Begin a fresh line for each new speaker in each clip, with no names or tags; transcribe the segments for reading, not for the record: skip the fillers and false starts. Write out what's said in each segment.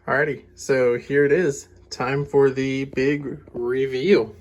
Alrighty, so here it is. Time for the big reveal.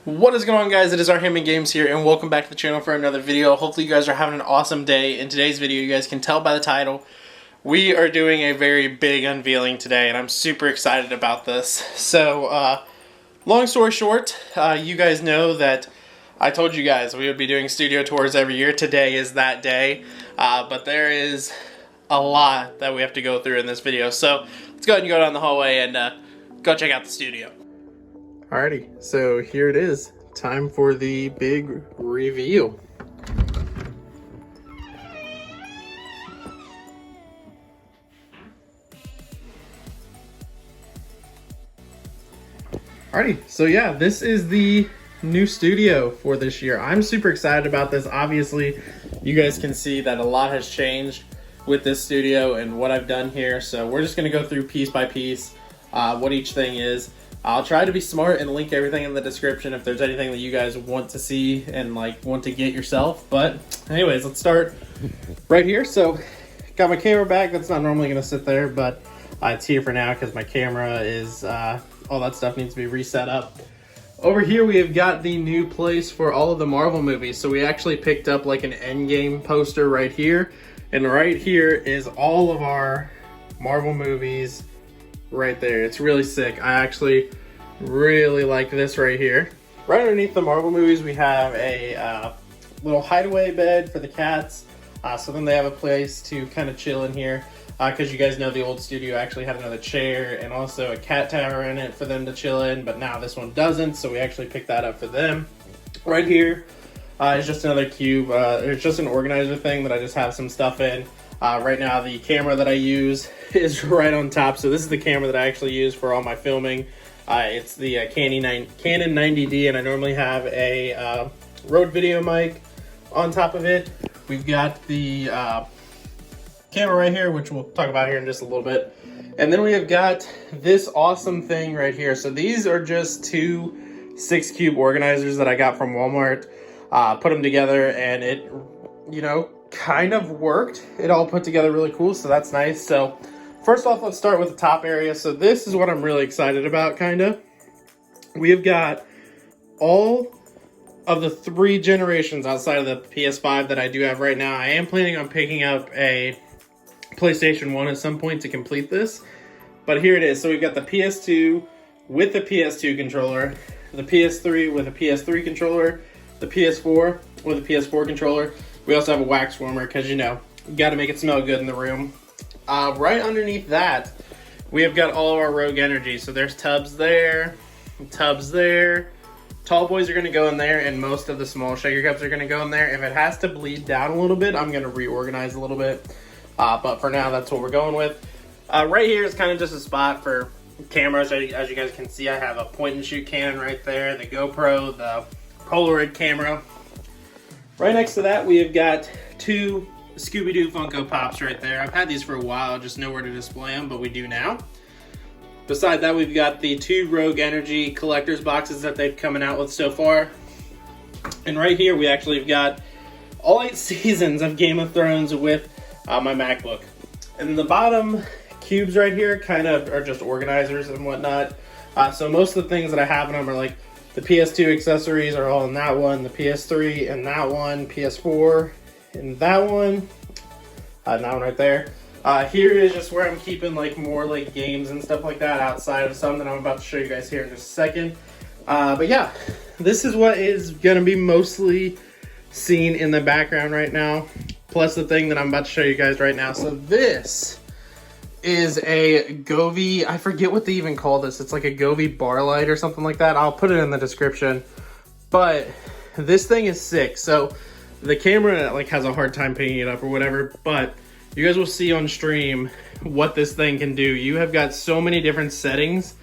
What is going on, guys? It is our Hammond Games here, and welcome back to the channel for another video. Hopefully you guys are having an awesome day. In today's video, you guys can tell by the title, we are doing a very big unveiling today, and I'm super excited about this. So, long story short, you guys know that I told you guys we would be doing studio tours every year. Today is that day, but there is a lot that we have to go through in this video. So let's go ahead and go down the hallway and go check out the studio. Alrighty, so here it is. Time for the big reveal. Alrighty, so yeah, this is the new studio for this year. I'm super excited about this. Obviously, you guys can see that a lot has changed with this studio and what I've done here. So we're just gonna go through piece by piece what each thing is. I'll try to be smart and link everything in the description if there's anything that you guys want to see and like want to get yourself. But anyways, let's start right here. So got my camera back. That's not normally gonna sit there, but it's here for now because my camera is all that stuff needs to be reset up. Over here we have got the new place for all of the Marvel movies. So we actually picked up like an Endgame poster right here. And right here is all of our Marvel movies right there. It's really sick. I actually really like this right here. Right underneath the Marvel movies we have a little hideaway bed for the cats. So then they have a place to kind of chill in here. Because you guys know the old studio actually had another chair and also a cat tower in it for them to chill in, but now this one doesn't, so we actually picked that up for them. Right here is just another cube. It's just an organizer thing that I just have some stuff in. Right now the camera that I use is right on top, so this is the camera that I actually use for all my filming. It's the Canon 90D, and I normally have a Rode video mic on top of it. We've got the camera right here, which we'll talk about here in just a little bit. And then we have got this awesome thing right here. So these are just two 6-cube organizers that I got from Walmart. Put them together and it, you know, kind of worked. It all put together really cool, so that's nice. So first off, let's start with the top area. So this is what I'm really excited about, kind of. We have got all of the 3 generations outside of the PS5 that I do have right now. I am planning on picking up a PlayStation 1 at some point to complete this, but here it is. So we've got the PS2 with the PS2 controller, the PS3 with a PS3 controller, the PS4 with a PS4 controller. We also have a wax warmer because, you know, you got to make it smell good in the room. Right underneath that, we have got all of our Rogue Energy. So there's tubs there, tubs there. Tall boys are going to go in there, and most of the small shaker cups are going to go in there. If it has to bleed down a little bit, I'm going to reorganize a little bit. But for now, that's what we're going with. Right here is kind of just a spot for cameras. As you guys can see, I have a point and shoot Canon right there, the GoPro, the Polaroid camera. Right next to that, we have got 2 Scooby-Doo Funko Pops right there. I've had these for a while, just nowhere to display them, but we do now. Beside that, we've got the 2 Rogue Energy collector's boxes that they've coming out with so far. And right here, we actually have got all 8 seasons of Game of Thrones with my MacBook. And the bottom cubes right here kind of are just organizers and whatnot. So most of the things that I have in them are like the PS2 accessories are all in that one, the PS3 in that one, PS4 in that one, and that one right there. Here is just where I'm keeping like more like games and stuff like that outside of some that I'm about to show you guys here in just a second. But yeah, this is what is gonna be mostly seen in the background right now, plus the thing that I'm about to show you guys right now. So this is a Govee, I forget what they even call this. It's like a Govee bar light or something like that. I'll put it in the description. But this thing is sick. So the camera like has a hard time picking it up or whatever, but you guys will see on stream what this thing can do. You have got so many different settings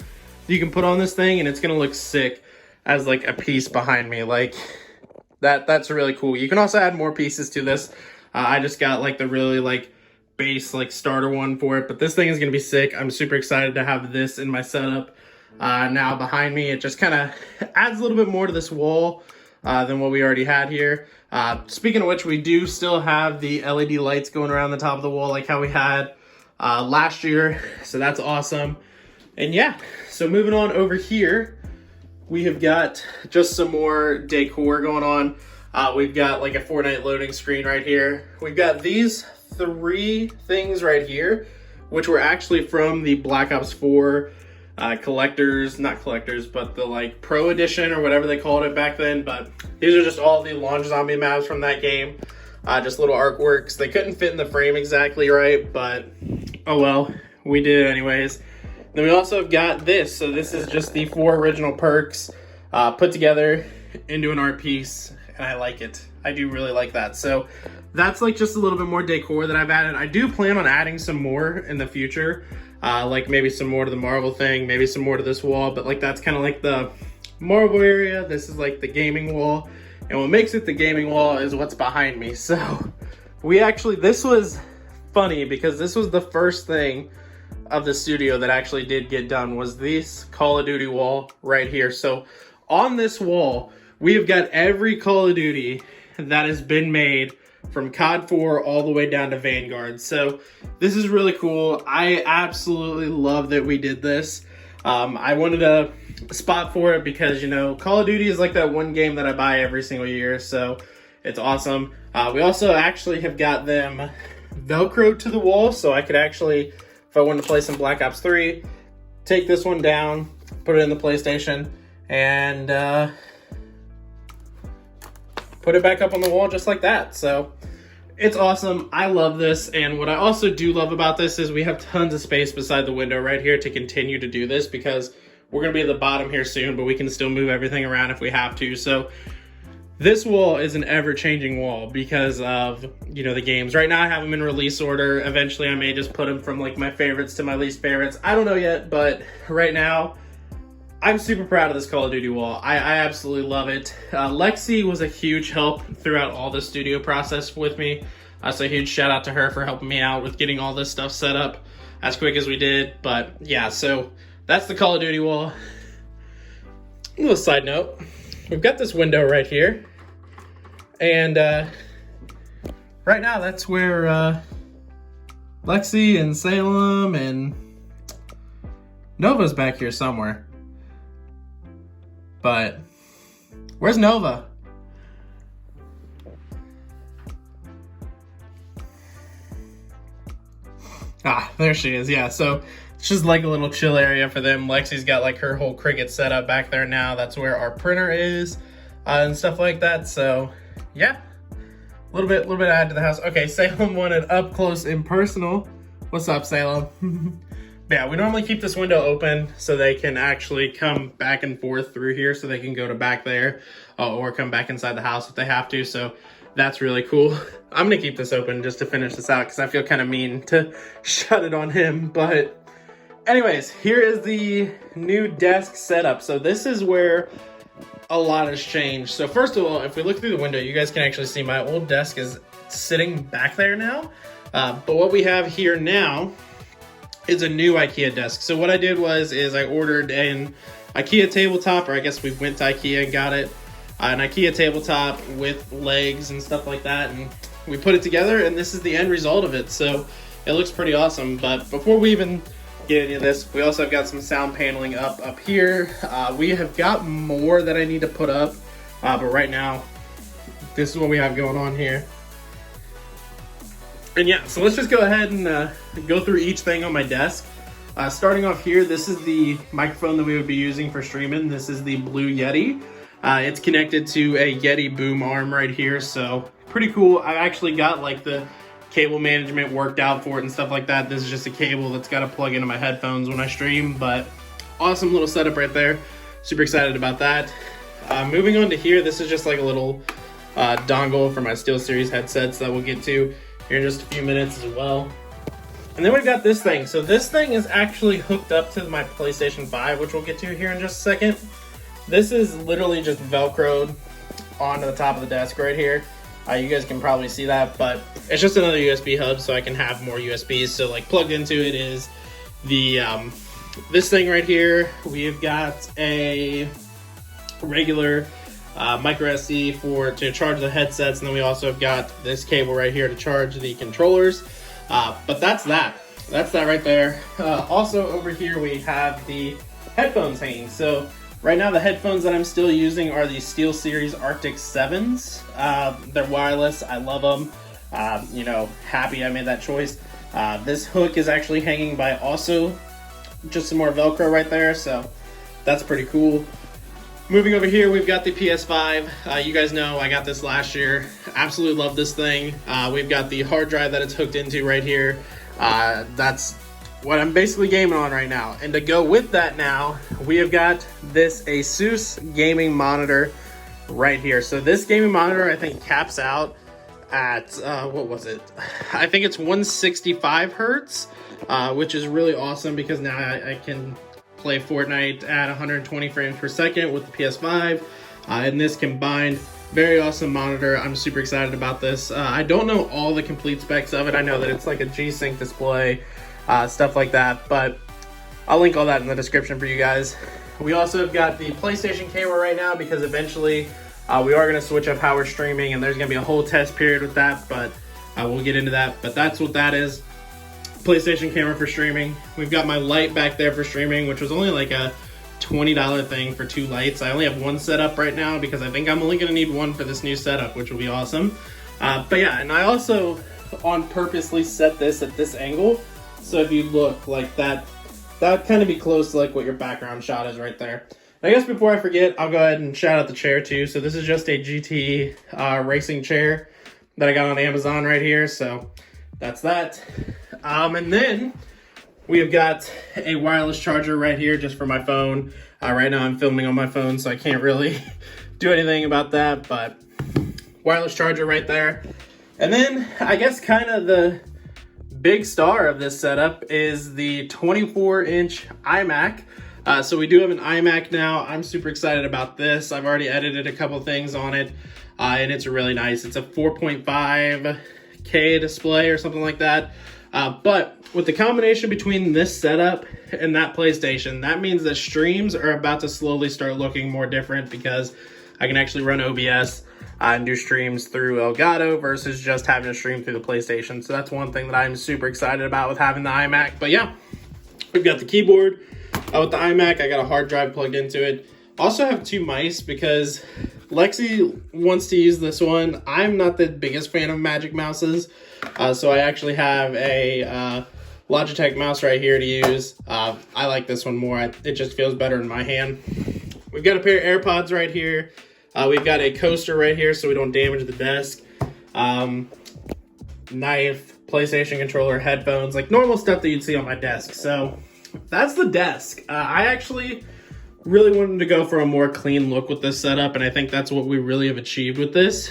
you can put on this thing, and it's gonna look sick as like a piece behind me. Like that's really cool. You can also add more pieces to this. I just got like the really like base like starter one for it, but this thing is gonna be sick. I'm super excited to have this in my setup now behind me. It just kind of adds a little bit more to this wall. than what we already had here. Speaking of which, we do still have the LED lights going around the top of the wall like how we had last year, so that's awesome. And yeah, so moving on over here, we have got just some more decor going on. We've got like a Fortnite loading screen right here. We've got these 3 things right here, which were actually from the Black Ops 4 collectors, not collectors, but the like pro edition or whatever they called it back then. But these are just all the launch zombie maps from that game. Just little artworks. They couldn't fit in the frame exactly right, but oh well, we did it anyways. Then we also have got this. So this is just the 4 original perks put together into an art piece, and I like it. I do really like that. So that's like just a little bit more decor that I've added. I do plan on adding some more in the future, like maybe some more to the Marvel thing, maybe some more to this wall, but like that's kind of like the Marvel area. This is like the gaming wall, and what makes it the gaming wall is what's behind me. So we actually, this was funny because this was the first thing of the studio that actually did get done, was this Call of Duty wall right here. So on this wall, we have got every Call of Duty that has been made from COD 4 all the way down to Vanguard. So this is really cool. I absolutely love that we did this. I wanted a spot for it because, you know, Call of Duty is like that one game that I buy every single year, so it's awesome. We also actually have got them Velcro to the wall, so I could actually, if I wanted to play some Black Ops 3, take this one down, put it in the PlayStation, and put it back up on the wall just like that. So it's awesome. I love this. And what I also do love about this is we have tons of space beside the window right here to continue to do this, because we're going to be at the bottom here soon, but we can still move everything around if we have to. So this wall is an ever-changing wall because of, you know, the games. Right now I have them in release order. Eventually I may just put them from like my favorites to my least favorites. I don't know yet, but right now I'm super proud of this Call of Duty wall. I absolutely love it. Lexi was a huge help throughout all the studio process with me. So a huge shout out to her for helping me out with getting all this stuff set up as quick as we did. But yeah, so that's the Call of Duty wall. A little side note, we've got this window right here. And right now that's where Lexi and Salem and Nova's back here somewhere. But where's Nova? Ah, there she is. Yeah, so it's just like a little chill area for them. Lexi's got like her whole Cricut setup back there now. That's where our printer is and stuff like that. So yeah, a little bit add to the house. Okay, Salem wanted up close and personal. What's up, Salem? Yeah, we normally keep this window open so they can actually come back and forth through here, so they can go to back there or come back inside the house if they have to. So that's really cool. I'm gonna keep this open just to finish this out because I feel kind of mean to shut it on him. But anyways, here is the new desk setup. So this is where a lot has changed. So first of all, if we look through the window, you guys can actually see my old desk is sitting back there now. But what we have here now is a new IKEA desk. So what I did is I ordered an IKEA tabletop, or I guess we went to IKEA and got it, an IKEA tabletop with legs and stuff like that, and we put it together, and this is the end result of it. So it looks pretty awesome. But before we even get into this, we also have got some sound paneling up here. We have got more that I need to put up, but right now this is what we have going on here. And yeah, so let's just go ahead and go through each thing on my desk. Starting off here, this is the microphone that we would be using for streaming. This is the Blue Yeti. It's connected to a Yeti boom arm right here, so pretty cool. I actually got like the cable management worked out for it and stuff like that. This is just a cable that's got to plug into my headphones when I stream, but awesome little setup right there. Super excited about that. Moving on to here, this is just like a little dongle for my SteelSeries headsets that we'll get to here in just a few minutes as well. And then we've got this thing. So this thing is actually hooked up to my PlayStation 5, which we'll get to here in just a second. This is literally just Velcroed onto the top of the desk right here. You guys can probably see that, but it's just another USB hub so I can have more USBs. So like plugged into it is the this thing right here. We've got a regular micro SD to charge the headsets, and then we also have got this cable right here to charge the controllers. But that's that right there. Also over here we have the headphones hanging. So right now the headphones that I'm still using are the SteelSeries Arctic 7s. They're wireless. I love them. You know, happy I made that choice. This hook is actually hanging by also just some more Velcro right there, so that's pretty cool. Moving over here, we've got the PS5. You guys know I got this last year. Absolutely love this thing. We've got the hard drive that it's hooked into right here. That's what I'm basically gaming on right now. And to go with that now, we have got this Asus gaming monitor right here. So this gaming monitor, I think, caps out at, what was it? I think it's 165 hertz, which is really awesome because now I can play Fortnite at 120 frames per second with the PS5 and this combined. Very awesome monitor. I'm super excited about this. I don't know all the complete specs of it. I know that it's like a G-Sync display, stuff like that, but I'll link all that in the description for you guys. We also have got the PlayStation camera right now because eventually we are going to switch up how we're streaming, and there's going to be a whole test period with that, but we'll get into that. But that's what that is. PlayStation camera for streaming. We've got my light back there for streaming, which was only like a $20 thing for 2 lights. I only have 1 set up right now because I think I'm only going to need 1 for this new setup, which will be awesome. But yeah, and I also on purposely set this at this angle, so if you look like that, that would kind of be close to like what your background shot is right there. And I guess before I forget, I'll go ahead and shout out the chair too. So this is just a GT racing chair that I got on Amazon right here, so that's that. And then we have got a wireless charger right here just for my phone. Right now I'm filming on my phone, so I can't really do anything about that, but wireless charger right there. And then I guess kind of the big star of this setup is the 24-inch iMac. So we do have an iMac now. I'm super excited about this. I've already edited a couple things on it, and it's really nice. It's a 4.5K display or something like that. But with the combination between this setup and that PlayStation, that means that streams are about to slowly start looking more different because I can actually run OBS and do streams through Elgato versus just having to stream through the PlayStation. So that's one thing that I'm super excited about with having the iMac. But yeah, we've got the keyboard with the iMac. I got a hard drive plugged into it. Also have 2 mice because Lexi wants to use this one. I'm not the biggest fan of Magic Mouses. So I actually have a Logitech mouse right here to use. I like this one more. It just feels better in my hand. We've got a pair of AirPods right here. We've got a coaster right here so we don't damage the desk. Knife, PlayStation controller, headphones, like normal stuff that you'd see on my desk. So that's the desk. I actually really wanted to go for a more clean look with this setup, and I think that's what we really have achieved with this.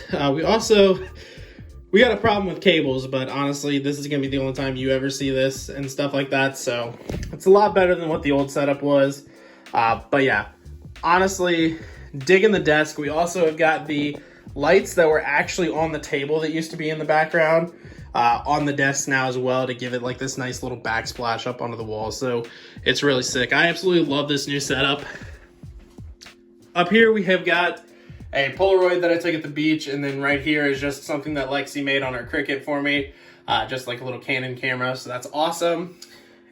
We got a problem with cables, but honestly, this is going to be the only time you ever see this and stuff like that, so it's a lot better than what the old setup was. But yeah, honestly, digging the desk. We also have got the lights that were actually on the table that used to be in the background on the desk now as well to give it like this nice little backsplash up onto the wall, so it's really sick. I absolutely love this new setup. Up here we have got a Polaroid that I took at the beach, and then right here is just something that Lexi made on her Cricut for me, just like a little Canon camera, so that's awesome.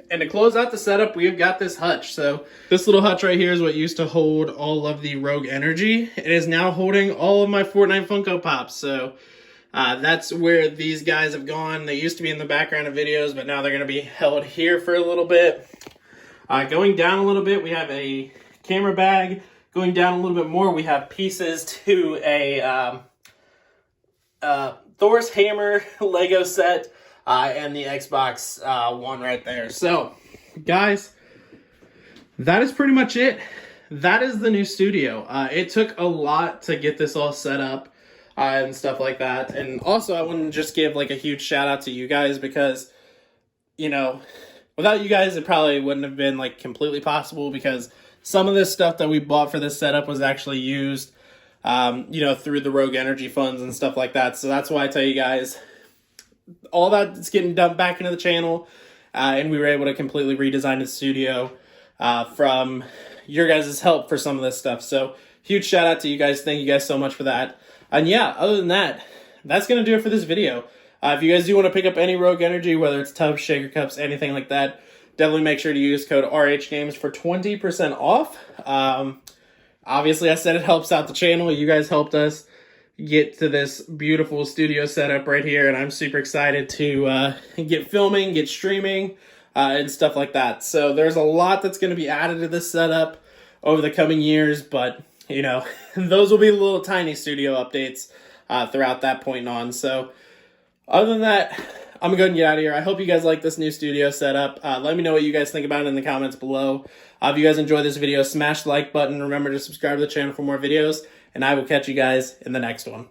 And to close out the setup, we've got this hutch. So this little hutch right here is what used to hold all of the Rogue Energy. It is now holding all of my Fortnite Funko Pops, so that's where these guys have gone. They used to be in the background of videos, but now they're going to be held here for a little bit. Going down a little bit, we have a camera bag. Going down a little bit more, we have pieces to a Thor's hammer Lego set and the Xbox One right there. So, guys, that is pretty much it. That is the new studio. It took a lot to get this all set up and stuff like that. And also, I want to just give like a huge shout out to you guys because, you know, without you guys, it probably wouldn't have been like completely possible because some of this stuff that we bought for this setup was actually used, you know, through the Rogue Energy funds and stuff like that. So that's why I tell you guys, all that's getting dumped back into the channel, and we were able to completely redesign the studio from your guys' help for some of this stuff. So huge shout out to you guys. Thank you guys so much for that. And yeah, other than that, that's going to do it for this video. If you guys do want to pick up any Rogue Energy, whether it's tubs, shaker cups, anything like that, definitely make sure to use code RHGames for 20% off. Obviously, I said it helps out the channel. You guys helped us get to this beautiful studio setup right here, and I'm super excited to get filming, get streaming, and stuff like that. So there's a lot that's going to be added to this setup over the coming years, but, you know, those will be little tiny studio updates throughout that point on. So other than that, I'm going to go and get out of here. I hope you guys like this new studio setup. Let me know what you guys think about it in the comments below. If you guys enjoyed this video, smash the like button. Remember to subscribe to the channel for more videos, and I will catch you guys in the next one.